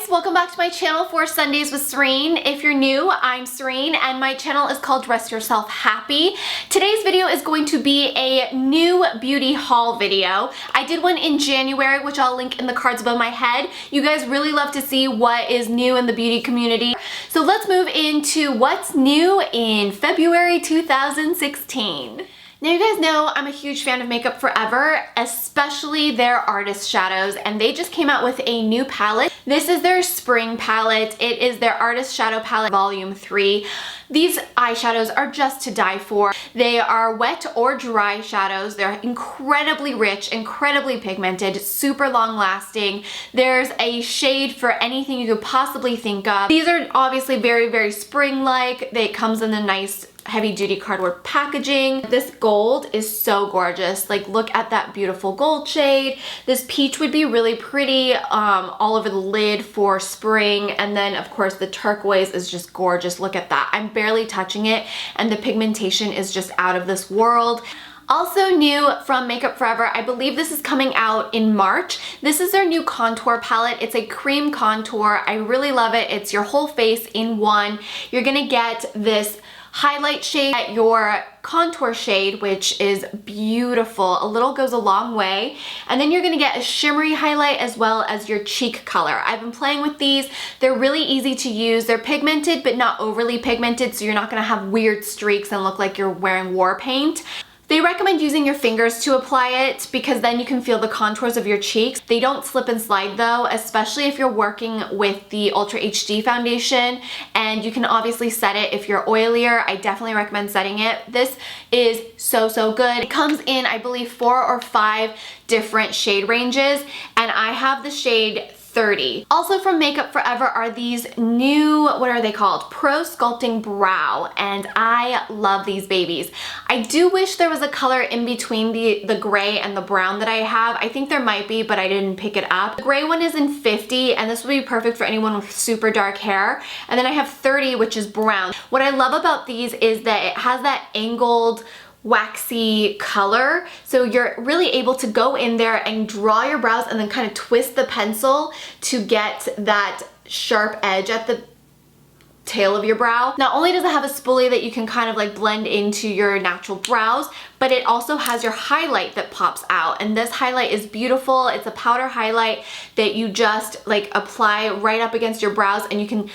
welcome back to my channel for Sundays with Serein. If you're new, I'm Serein and my channel is called Dress Yourself Happy. Today's video is going to be a new beauty haul video. I did one in January, which I'll link in the cards above my head. You guys really love to see what is new in the beauty community. So let's move into what's new in February 2016. Now you guys know I'm a huge fan of Makeup Forever, especially their artist shadows, and they just came out with a new palette. This is their spring palette. It is their Artist Shadow Palette Volume 3. These eyeshadows are just to die for. They are wet or dry shadows. They're incredibly rich, incredibly pigmented, super long lasting. There's a shade for anything you could possibly think of. These are obviously very, very spring-like. It comes in a nice heavy-duty cardboard packaging. This gold is so gorgeous. Like, look at that beautiful gold shade. This peach would be really pretty all over the lid for spring. And then, of course, the turquoise is just gorgeous. Look at that. I'm barely touching it, and the pigmentation is just out of this world. Also new from Makeup Forever, I believe this is coming out in March. This is their new contour palette. It's a cream contour. I really love it. It's your whole face in one. You're gonna get this highlight shade, your contour shade, which is beautiful. A little goes a long way. And then you're gonna get a shimmery highlight as well as your cheek color. I've been playing with these. They're really easy to use. They're pigmented, but not overly pigmented, so you're not gonna have weird streaks and look like you're wearing war paint. They recommend using your fingers to apply it because then you can feel the contours of your cheeks. They don't slip and slide though, especially if you're working with the Ultra HD foundation, and you can obviously set it if you're oilier. I definitely recommend setting it. This is so, so good. It comes in, I believe, 4 or 5 different shade ranges, and I have the shade 30. Also from Makeup Forever are these new, what are they called? Pro Sculpting Brow, and I love these babies. I do wish there was a color in between the gray and the brown that I have. I think there might be, but I didn't pick it up. The gray one is in 50, and this would be perfect for anyone with super dark hair. And then I have 30, which is brown. What I love about these is that it has that angled, waxy color, so you're really able to go in there and draw your brows and then kind of twist the pencil to get that sharp edge at the tail of your brow. Not only does it have a spoolie that you can kind of like blend into your natural brows, but it also has your highlight that pops out, and this highlight is beautiful. It's a powder highlight that you just like apply right up against your brows, and you can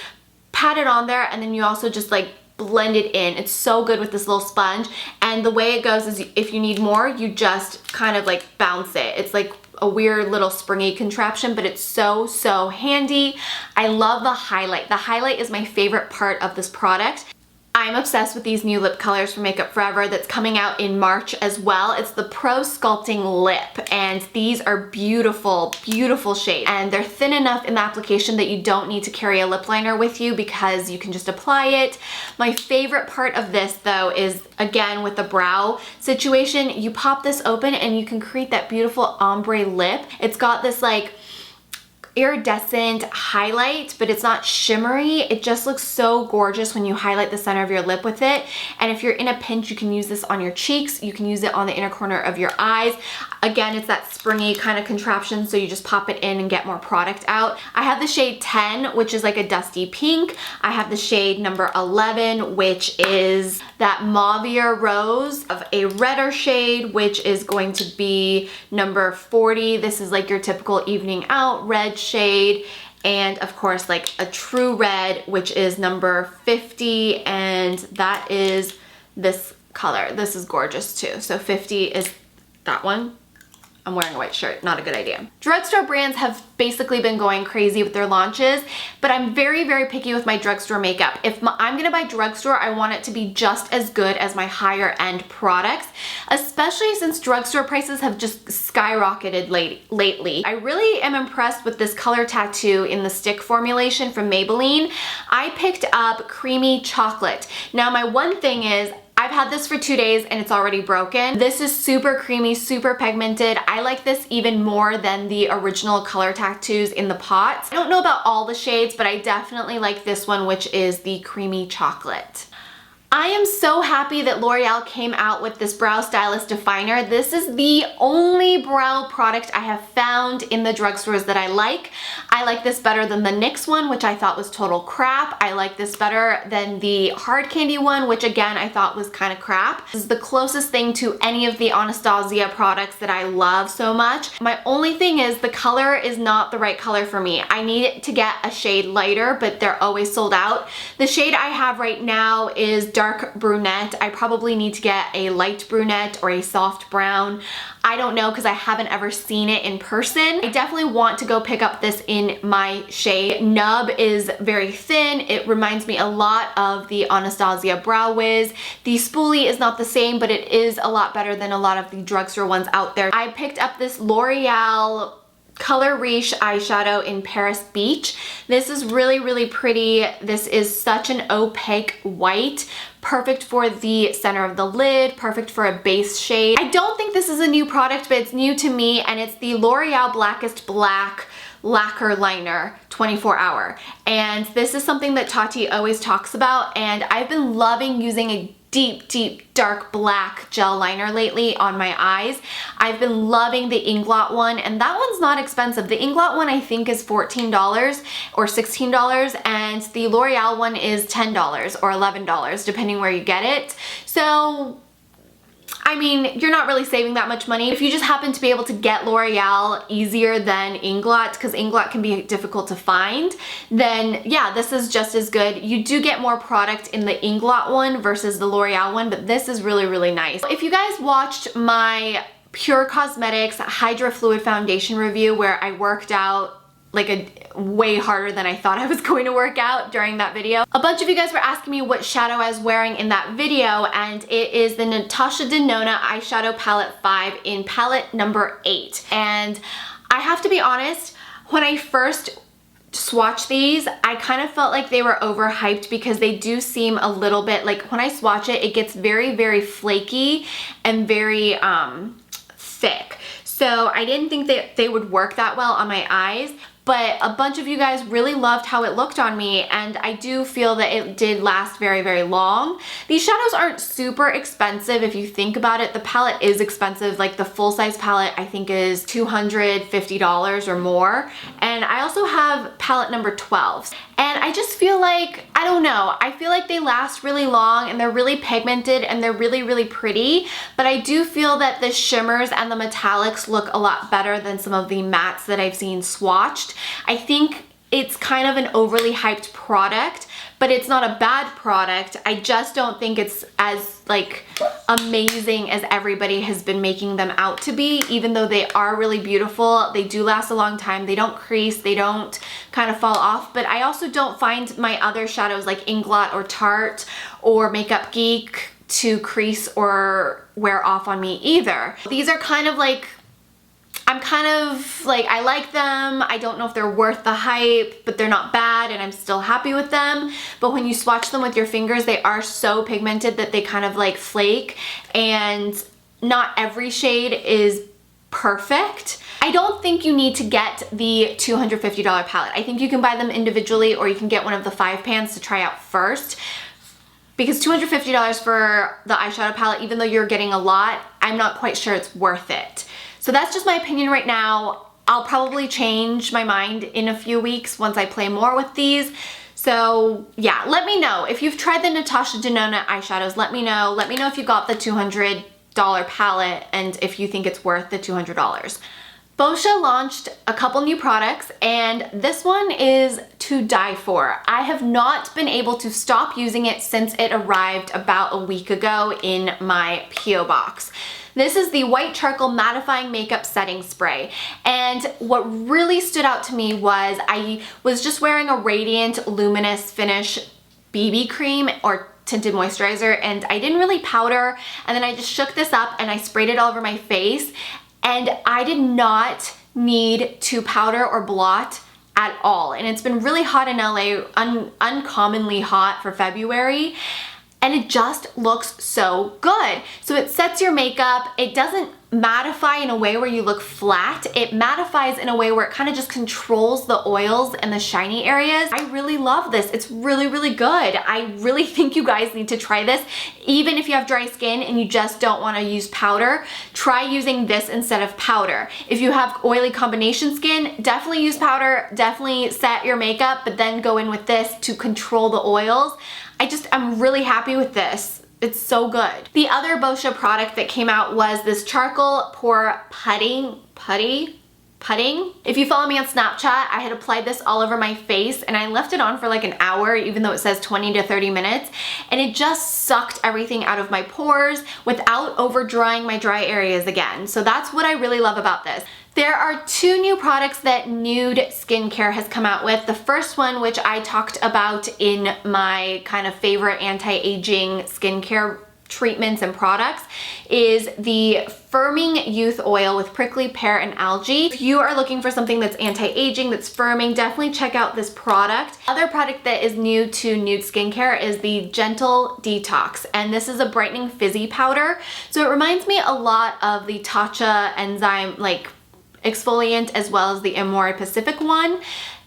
pat it on there, and then you also just like blend it in. It's so good with this little sponge, and the way it goes is if you need more, you just kind of like bounce it. It's like a weird little springy contraption, but it's so, so handy. I love the highlight. The highlight is my favorite part of this product. I'm obsessed with these new lip colors from Makeup Forever that's coming out in March as well. It's the Pro Sculpting Lip, and these are beautiful, beautiful shades. And they're thin enough in the application that you don't need to carry a lip liner with you because you can just apply it. My favorite part of this though is, again, with the brow situation, you pop this open and you can create that beautiful ombre lip. It's got this like iridescent highlight, but it's not shimmery. It just looks so gorgeous when you highlight the center of your lip with it. And if you're in a pinch, you can use this on your cheeks. You can use it on the inner corner of your eyes. Again, it's that springy kind of contraption, so you just pop it in and get more product out. I have the shade 10, which is like a dusty pink. I have the shade number 11, which is that mauvier rose, of a redder shade, which is going to be number 40. This is like your typical evening out red shade, and of course like a true red, which is number 50, and that is this color. This is gorgeous too. So 50 is that one. I'm wearing a white shirt, not a good idea. Drugstore brands have basically been going crazy with their launches, but I'm very, very picky with my drugstore makeup. If I'm gonna buy drugstore, I want it to be just as good as my higher end products, especially since drugstore prices have just skyrocketed lately. I really am impressed with this color tattoo in the stick formulation from Maybelline. I picked up Creamy Chocolate. Now my one thing is, I've had this for 2 days and it's already broken. This is super creamy, super pigmented. I like this even more than the original color tattoos in the pots. I don't know about all the shades, but I definitely like this one, which is the Creamy Chocolate. I am so happy that L'Oreal came out with this Brow Stylist Definer. This is the only brow product I have found in the drugstores that I like. I like this better than the NYX one, which I thought was total crap. I like this better than the Hard Candy one, which again I thought was kind of crap. This is the closest thing to any of the Anastasia products that I love so much. My only thing is the color is not the right color for me. I need it to get a shade lighter, but they're always sold out. The shade I have right now is dark brunette. I probably need to get a light brunette or a soft brown. I don't know because I haven't ever seen it in person. I definitely want to go pick up this in my shade. Nub is very thin. It reminds me a lot of the Anastasia Brow Wiz. The spoolie is not the same, but it is a lot better than a lot of the drugstore ones out there. I picked up this L'Oreal Color Riche eyeshadow in Paris Beach. This is really pretty. This is such an opaque white, perfect for the center of the lid, perfect for a base shade. I don't think this is a new product, but it's new to me, and it's the L'Oreal Blackest Black Lacquer Liner 24 hour. And this is something that Tati always talks about, and I've been loving using a deep dark black gel liner lately on my eyes. I've been loving the Inglot one, and that one's not expensive. The Inglot one I think is $14 or $16, and the L'Oreal one is $10 or $11 depending where you get it. So I mean, you're not really saving that much money. If you just happen to be able to get L'Oreal easier than Inglot, because Inglot can be difficult to find, then yeah, this is just as good. You do get more product in the Inglot one versus the L'Oreal one, but this is really nice. If you guys watched my Pure Cosmetics Hydra Fluid Foundation review where I worked out like way harder than I thought I was going to work out during that video. A bunch of you guys were asking me what shadow I was wearing in that video, and it is the Natasha Denona Eyeshadow Palette 5 in palette number 8. And I have to be honest, when I first swatch these, I kind of felt like they were overhyped because they do seem a little bit like, when I swatch it, it gets very flaky and very thick. So I didn't think that they would work that well on my eyes, but a bunch of you guys really loved how it looked on me, and I do feel that it did last very long. These shadows aren't super expensive if you think about it. The palette is expensive, like the full-size palette I think is $250 or more, and I also have palette number 12. And I just feel like, I don't know, I feel like they last really long and they're really pigmented and they're really pretty, but I do feel that the shimmers and the metallics look a lot better than some of the mattes that I've seen swatched. I think it's kind of an overly hyped product, but it's not a bad product. I just don't think it's as like amazing as everybody has been making them out to be, even though they are really beautiful. They do last a long time. They don't crease, they don't kind of fall off, but I also don't find my other shadows like Inglot or Tarte or Makeup Geek to crease or wear off on me either. These are kind of like, I'm kind of like, I like them. I don't know if they're worth the hype, but they're not bad and I'm still happy with them. But when you swatch them with your fingers, they are so pigmented that they kind of like flake, and not every shade is perfect. I don't think you need to get the $250 palette. I think you can buy them individually, or you can get one of the 5 pans to try out first. Because $250 for the eyeshadow palette, even though you're getting a lot, I'm not quite sure it's worth it. So that's just my opinion right now. I'll probably change my mind in a few weeks once I play more with these. So yeah, let me know. If you've tried the Natasha Denona eyeshadows, let me know. Let me know if you got the $200 palette and if you think it's worth the $200. Bozhe launched a couple new products, and this one is to die for. I have not been able to stop using it since it arrived about a week ago in my P.O. box. This is the White Charcoal Mattifying Makeup Setting Spray, and what really stood out to me was I was just wearing a Radiant Luminous Finish BB cream or tinted moisturizer, and I didn't really powder, and then I just shook this up and I sprayed it all over my face, and I did not need to powder or blot at all. And it's been really hot in LA, uncommonly hot for February, and it just looks so good. So it sets your makeup, it doesn't mattify in a way where you look flat. It mattifies in a way where it kind of just controls the oils and the shiny areas. I really love this. It's really, really good. I really think you guys need to try this. Even if you have dry skin and you just don't want to use powder, try using this instead of powder. If you have oily combination skin, definitely use powder, definitely set your makeup, but then go in with this to control the oils. I'm really happy with this. It's so good. The other Bozhe product that came out was this charcoal pore pudding. If you follow me on Snapchat, I had applied this all over my face and I left it on for like an hour, even though it says 20 to 30 minutes, and it just sucked everything out of my pores without over drying my dry areas again. So that's what I really love about this. There are 2 new products that Nude Skincare has come out with. The first one, which I talked about in my kind of favorite anti-aging skincare treatments and products, is the Firming Youth Oil with prickly pear and algae. If you are looking for something that's anti-aging, that's firming, definitely check out this product. Other product that is new to Nude Skincare is the Gentle Detox, and this is a brightening fizzy powder. So it reminds me a lot of the Tatcha enzyme exfoliant as well as the Amore Pacific one,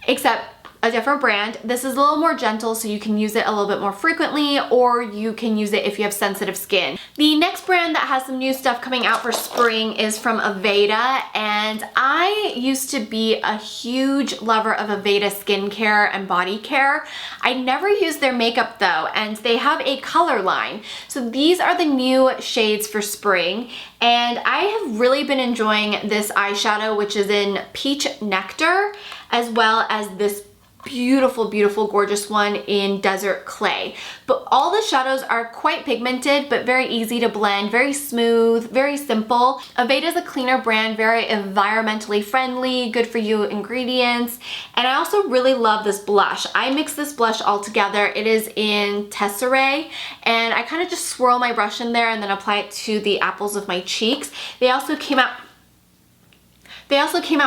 except a different brand. This is a little more gentle, so you can use it a little bit more frequently, or you can use it if you have sensitive skin. The next brand that has some new stuff coming out for spring is from Aveda, and I used to be a huge lover of Aveda skincare and body care. I never used their makeup though, and they have a color line. So these are the new shades for spring, and I have really been enjoying this eyeshadow, which is in Peach Nectar, as well as this beautiful, beautiful, gorgeous one in Desert Clay. But all the shadows are quite pigmented, but very easy to blend, very smooth, very simple. Aveda is a cleaner brand, very environmentally friendly, good for you ingredients. And I also really love this blush. I mix this blush all together. It is in Serein, and I kind of just swirl my brush in there and then apply it to the apples of my cheeks. They also came out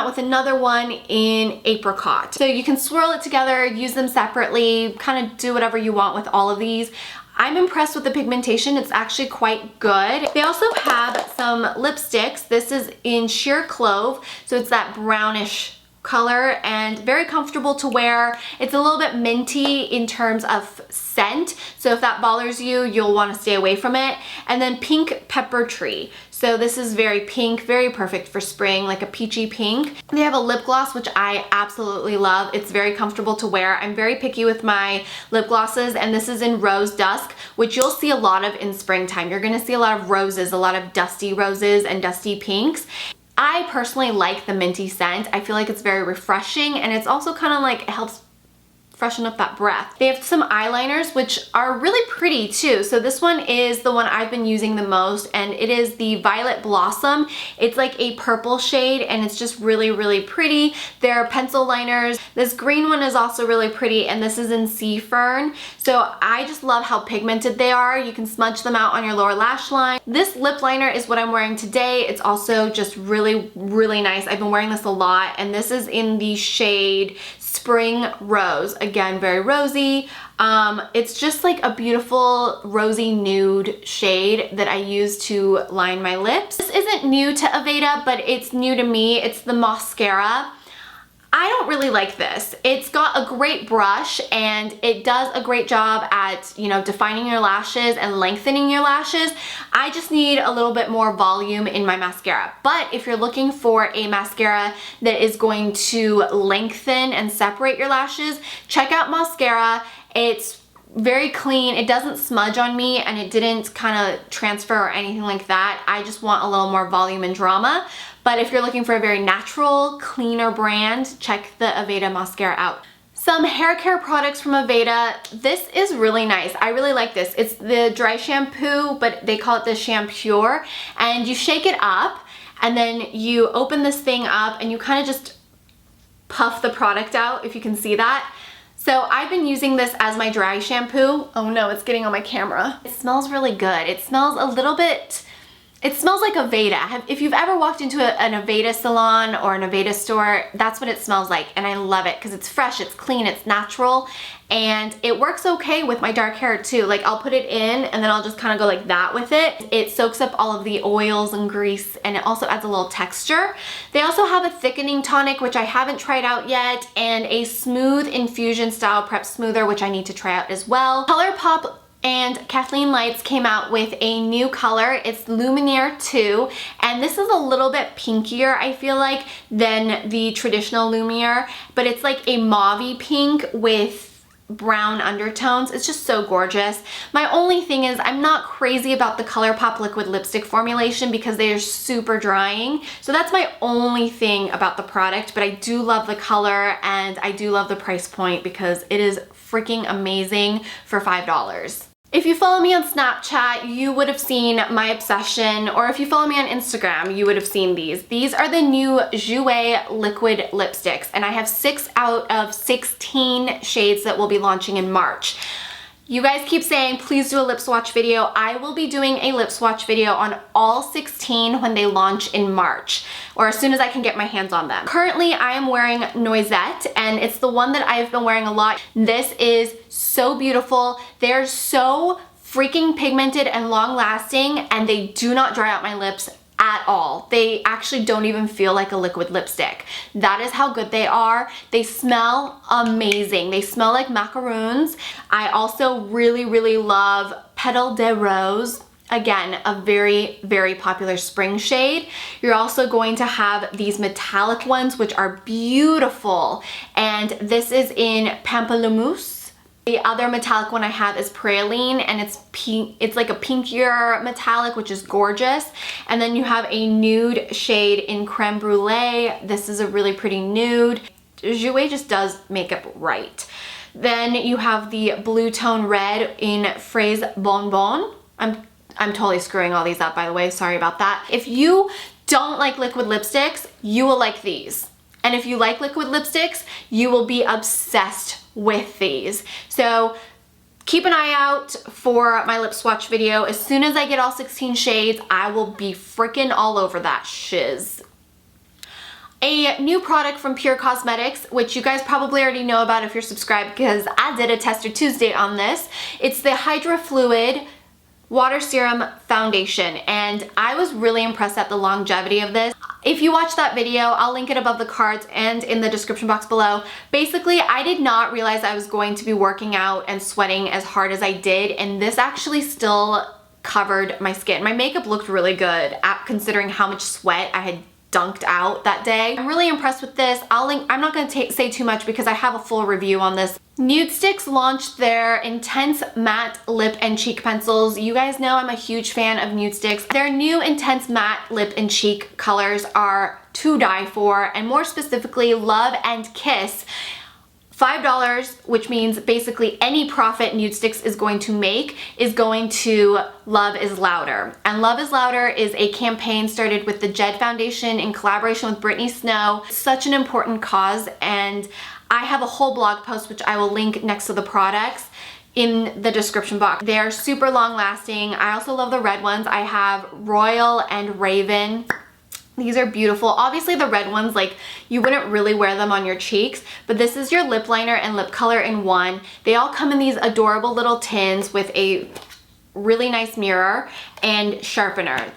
with another one in Apricot. So you can swirl it together, use them separately, kind of do whatever you want with all of these. I'm impressed with the pigmentation. It's actually quite good. They also have some lipsticks. This is in Sheer Clove, so it's that brownish color and very comfortable to wear. It's a little bit minty in terms of scent, so if that bothers you, you'll want to stay away from it. And then Pink Pepper Tree. So this is very pink, very perfect for spring, like a peachy pink. They have a lip gloss, which I absolutely love. It's very comfortable to wear. I'm very picky with my lip glosses, and this is in Rose Dusk, which you'll see a lot of in springtime. You're gonna see a lot of roses, a lot of dusty roses and dusty pinks. I personally like the minty scent. I feel like it's very refreshing, and it's also kind of like, it helps freshen up that breath. They have some eyeliners, which are really pretty too. So this one is the one I've been using the most, and it is the Violet Blossom. It's like a purple shade, and it's just really, really pretty. They're pencil liners. This green one is also really pretty, and this is in Sea Fern. So I just love how pigmented they are. You can smudge them out on your lower lash line. This lip liner is what I'm wearing today. It's also just really, really nice. I've been wearing this a lot, and this is in the shade Spring Rose. Again, very rosy. It's just like a beautiful rosy nude shade that I use to line my lips. This isn't new to Aveda, but it's new to me. It's the mascara. I don't really like this. It's got a great brush, and it does a great job at, you know, defining your lashes and lengthening your lashes. I just need a little bit more volume in my mascara. But if you're looking for a mascara that is going to lengthen and separate your lashes, check out Mascara. It's very clean. It doesn't smudge on me, and it didn't kind of transfer or anything like that. I just want a little more volume and drama. But if you're looking for a very natural, cleaner brand, check the Aveda mascara out. Some hair care products from Aveda. This is really nice. I really like this. It's the dry shampoo, but they call it the Shampoo. And you shake it up, and then you open this thing up, and you kind of just puff the product out, if you can see that. So I've been using this as my dry shampoo. Oh no, it's getting on my camera. It smells really good. It smells a little bit, It smells like Aveda. If you've ever walked into an Aveda salon or an Aveda store, that's what it smells like, and I love it because it's fresh, it's clean, it's natural, and it works okay with my dark hair too. Like, I'll put it in and then I'll just kind of go like that with it. It soaks up all of the oils and grease, and it also adds a little texture. They also have a thickening tonic, which I haven't tried out yet, and a smooth infusion style prep smoother, which I need to try out as well. ColourPop and Kathleen Lights came out with a new color. It's Luminaire 2, and this is a little bit pinkier, I feel like, than the traditional Luminaire, but it's like a mauvey pink with brown undertones. It's just so gorgeous. My only thing is I'm not crazy about the ColourPop liquid lipstick formulation because they are super drying. So that's my only thing about the product, but I do love the color and I do love the price point because it is freaking amazing for $5. If you follow me on Snapchat, you would have seen my obsession, or if you follow me on Instagram, you would have seen these. These are the new Jouer liquid lipsticks, and I have 6 out of 16 shades that will be launching in March. You guys keep saying, please do a lip swatch video. I will be doing a lip swatch video on all 16 when they launch in March, or as soon as I can get my hands on them. Currently, I am wearing Noisette, and it's the one that I've been wearing a lot. This is so beautiful. They're so freaking pigmented and long lasting, and they do not dry out my lips at all. They actually don't even feel like a liquid lipstick. That is how good they are. They smell amazing. They smell like macaroons. I also really love Petal de Rose. Again, a very, very popular spring shade. You're also going to have these metallic ones, which are beautiful. And this is in Pamplemousse. The other metallic one I have is Praline, and it's pink. It's like a pinkier metallic, which is gorgeous. And then you have a nude shade in Creme Brulee. This is a really pretty nude. Jouer just does makeup right. Then you have the blue tone red in Fraise Bonbon. I'm totally screwing all these up, by the way. Sorry about that. If you don't like liquid lipsticks, you will like these. And if you like liquid lipsticks, you will be obsessed with these. So keep an eye out for my lip swatch video. As soon as I get all 16 shades, I will be freaking all over that shiz. A new product from Pure Cosmetics, which you guys probably already know about if you're subscribed because I did a Tester Tuesday on this. It's the Hydra Fluid Water Serum Foundation, and I was really impressed at the longevity of this. If you watched that video, I'll link it above the cards and in the description box below. Basically, I did not realize I was going to be working out and sweating as hard as I did, and this actually still covered my skin. My makeup looked really good considering how much sweat I had dunked out that day. I'm really impressed with this. I'm not going to say too much because I have a full review on this. Nude Sticks launched their Intense Matte Lip and Cheek Pencils. You guys know I'm a huge fan of Nude Sticks. Their new Intense Matte Lip and Cheek colors are to die for, and more specifically, Love and Kiss. $5, which means basically any profit Nude Sticks is going to make is going to Love is Louder. And Love is Louder is a campaign started with the Jed Foundation in collaboration with Brittany Snow. It's such an important cause, and I have a whole blog post which I will link next to the products in the description box. They're super long lasting. I also love the red ones. I have Royal and Raven. These are beautiful. Obviously the red ones, like, you wouldn't really wear them on your cheeks, but this is your lip liner and lip color in one. They all come in these adorable little tins with a really nice mirror and sharpener.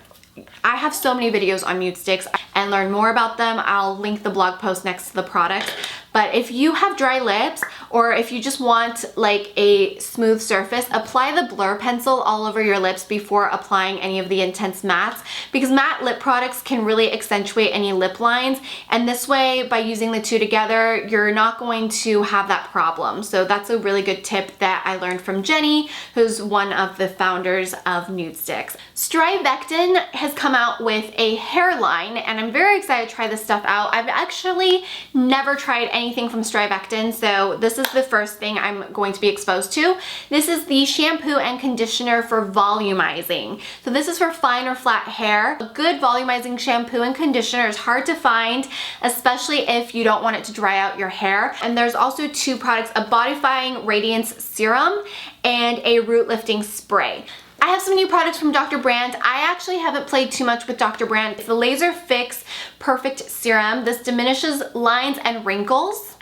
I have so many videos on Nude Sticks and learn more about them. I'll link the blog post next to the products. But if you have dry lips, or if you just want like a smooth surface, apply the blur pencil all over your lips before applying any of the intense mattes, because matte lip products can really accentuate any lip lines, and this way, by using the two together, you're not going to have that problem. So that's a really good tip that I learned from Jenny, who's one of the founders of Nude Sticks. Strictin has come out with a hairline, and I'm very excited to try this stuff out. I've actually never tried anything from Strictin, so this is the first thing I'm going to be exposed to. This is the shampoo and conditioner for volumizing. So this is for fine or flat hair. A good volumizing shampoo and conditioner is hard to find, especially if you don't want it to dry out your hair. And there's also two products, a bodifying radiance serum and a root lifting spray. I have some new products from Dr. Brandt. I actually haven't played too much with Dr. Brandt. It's the Laser Fix Perfect Serum. This diminishes lines and wrinkles.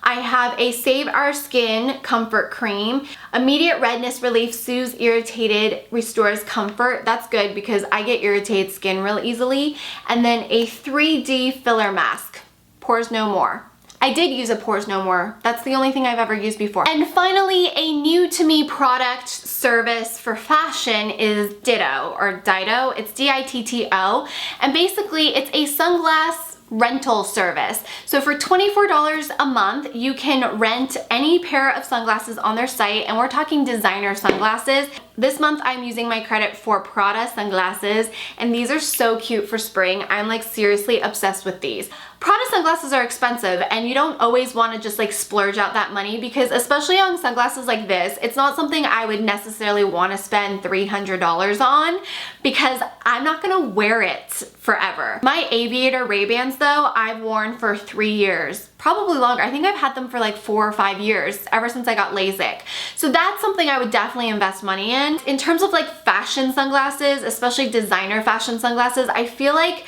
I have a Save Our Skin Comfort Cream. Immediate redness relief, soothes irritated, restores comfort. That's good because I get irritated skin real easily. And then a 3D filler mask. Pores No More. I did use a Pores No More. That's the only thing I've ever used before. And finally, a new to me product service for fashion is Ditto or Dido. It's D-I-T-T-O. And basically it's a sunglass rental service. So for $24 a month, you can rent any pair of sunglasses on their site, and we're talking designer sunglasses. This month I'm using my credit for Prada sunglasses, and these are so cute for spring. I'm like seriously obsessed with these. Prada sunglasses are expensive, and you don't always want to just like splurge out that money because especially on sunglasses like this, it's not something I would necessarily want to spend $300 on because I'm not gonna wear it forever. My aviator Ray-Bans though, I've worn for 3 years, probably longer. I think I've had them for like 4 or 5 years ever since I got LASIK. So that's something I would definitely invest money in. In terms of like fashion sunglasses, especially designer fashion sunglasses, I feel like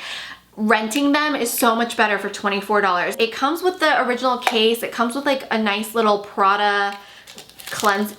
renting them is so much better for $24. It comes with the original case. It comes with like a nice little Prada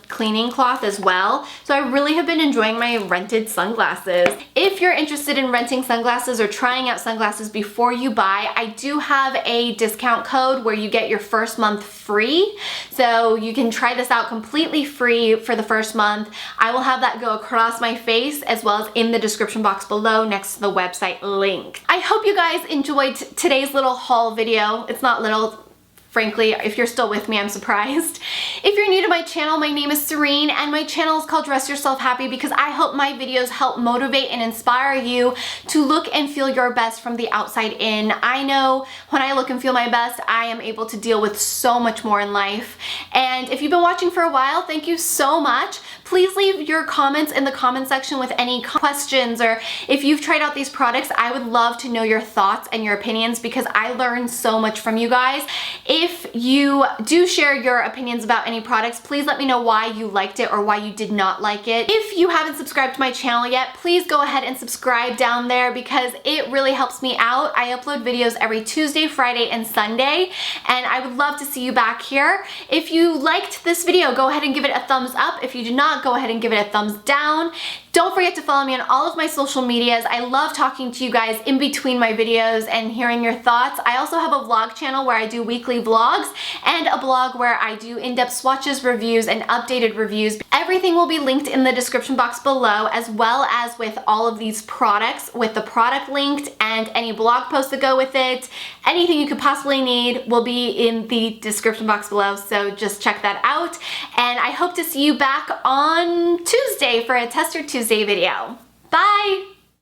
cleaning cloth as well. So I really have been enjoying my rented sunglasses. If you're interested in renting sunglasses or trying out sunglasses before you buy, I do have a discount code where you get your first month free. So you can try this out completely free for the first month. I will have that go across my face as well as in the description box below next to the website link. I hope you guys enjoyed today's little haul video. It's not little. Frankly, if you're still with me, I'm surprised. If you're new to my channel, my name is Serein and my channel is called Dress Yourself Happy because I hope my videos help motivate and inspire you to look and feel your best from the outside in. I know when I look and feel my best, I am able to deal with so much more in life. And if you've been watching for a while, thank you so much. Please leave your comments in the comment section with any questions, or if you've tried out these products, I would love to know your thoughts and your opinions because I learned so much from you guys. If you do share your opinions about any products, please let me know why you liked it or why you did not like it. If you haven't subscribed to my channel yet, please go ahead and subscribe down there because it really helps me out. I upload videos every Tuesday, Friday, and Sunday, and I would love to see you back here. If you liked this video, go ahead and give it a thumbs up. If you did not, go ahead and give it a thumbs down. Don't forget to follow me on all of my social medias. I love talking to you guys in between my videos and hearing your thoughts. I also have a vlog channel where I do weekly vlogs and a blog where I do in-depth swatches reviews and updated reviews. Everything will be linked in the description box below, as well as with all of these products with the product linked and any blog posts that go with it. Anything you could possibly need will be in the description box below, so just check that out. And I hope to see you back on Tuesday for a Tester Tuesday video. Bye!